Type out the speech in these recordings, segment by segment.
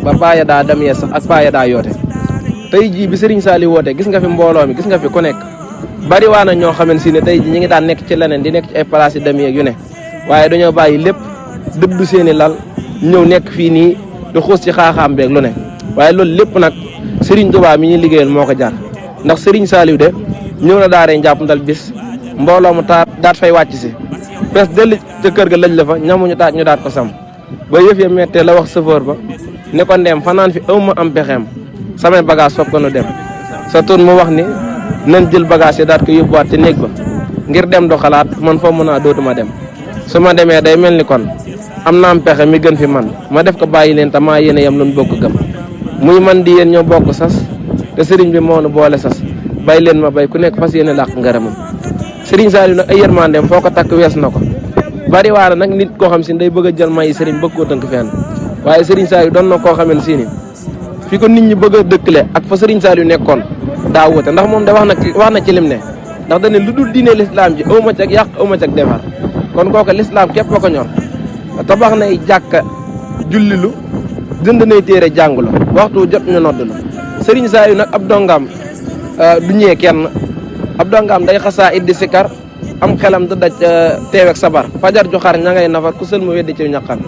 ba paaya daa dem yee sax ak paaya daa yoote tey jii bi Serigne Saliou woote gis nga fi mbooloo mi gis nga fi ku nekk bari waa na ñoo xamante ne tey jii ñi ngi daan nekk ci leneen di nekk ci ay place yi dem yeeg yu ne waaye dañoo bàyyi lépp dëddu seeni lal ñëw nekk fii nii di xuus ci xaaxaam beeg lu ne waaye loolu lépp nag Serigne Touba mi ñuy liggéeyal moo ko jar ndax Serigne Saliou de ñëw na daaree njàpp ndal bis mbooloo mu daat fay wàcc si fees dellu ca kër ga lëj la fa ñamuñu taat ñu daat ko sam ba yëf ya mettee la wax chauffeur ba ne ko ndeem fanaan fi awma am pexeem samay bagage foog ko nu dem sa toon mu wax ni nañ jël bagage yi daat ko yóbbuwaat ci néeg ba ngir dem do xalaat man foo mën a dootuma dem su ma demee day mel ni kon am na am pexe mi gën fi man ma def ko bàyyi leen te maa yéen a yem lu bokk gëm muy man di yéen ñoo bokk sas te sëriñ bi moo nu boole sas bay leen ma bay ku nekk fas yéene làq ngërëmam Serigne Saliou nag ay yërmandeem foo ko takk wees na ko bari waana nag nit koo xam si day bëgg a jël may Serigne bëgg koo tënk fenn waaye Serigne Saliou doon na koo xamante si ni fi ko nit ñi bëgg a dëkkale ak fa Serigne Saliou nekkoon daa wute ndax moom da wax na ci lim ne ndax dañ ne lu dul diine l'islam ji awma ci ak yàq awma ci ak defar kon kooku l'islam képp ko ñor tabax nay jàkka jullilu jënd nay téere jàngulu waxtu jot ñu nodd la Serigne Saliou nag ab dongaam du ñëwee kenn ab dongaam day xasaa iddi sikar am xelam da daj teewek sabar fajar ju xar ña ngay nafar ku sël mu weddi ci ñaqan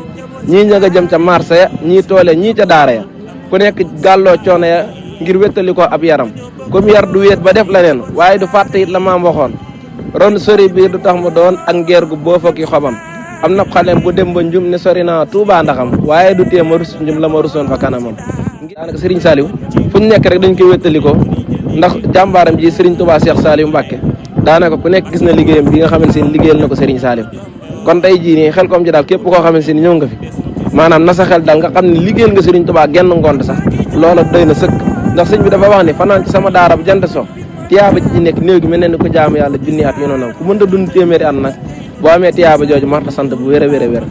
ñii ña nga jëm ca marché ya ñii toole ñii ca daara ya ku nekk gàlloo coono ya ngir wéttali ko ab yaram comme yar du wéet ba def leneen waaye du fàtte it la maam waxoon ron sori biir du tax mu doon ak ngeer gu boo fakki xobam am na xalem bu dem ba njum ne sori naa Tuubaa ndaxam waaye du tee ma rus njum la ma rusoon fa kanamam daanaka Serigne Saliou fu ñu nekk rek dañ koy wéttali ko ndax jàmbaaram ji Serigne Touba Cheikh Saliou Mbacké daanaka ku nekk gis na liggéeyam bi nga xamante ne liggéeyal na ko Serigne Saliou kon tey jii nii xel kom ji daal képp koo xamante ne ñëw nga fi maanaam na sa xel daal nga xam ne liggéeyal nga Serigne Touba genn ngont sax loola doy na sëkk ndax sëñ bi dafa wax ne fanaan ci sama daara bu jant so tiyaaba ji nekk néew gi mel ne ni ko jaamu yàlla junni at yu noonu ku mënta dund téeméeri at nag boo amee tiyaaba jooju marta sant bu wér a wér a wér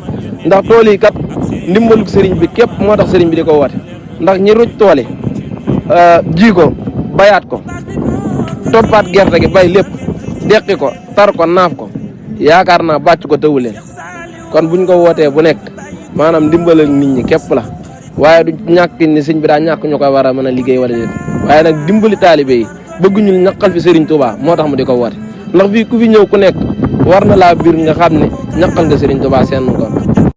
ndax tool yi kat ndimbalug Serigne bi képp moo tax Serigne bi di ko woote ndax ñi ruj tool yi ji ko bayaat ko toppaat gerte gi bay lépp deqi ko tar ko naaf ko yaakaar naa bàcc ko tëwu leen kon buñ ko wootee bu nekk maanaam ndimbalal nit ñi képp la waaye du ñàkk ni sëñ bi daa ñàkk ñu koy war a mën a liggéey wala déet waaye nag dimbali taalibe yi bëgguñu ñaqal fi Serigne Touba moo tax mu di ko woote ndax fii ku fi ñëw ku nekk war na laa biir nga xam ne ñaqal nga Serigne Touba seen ngoon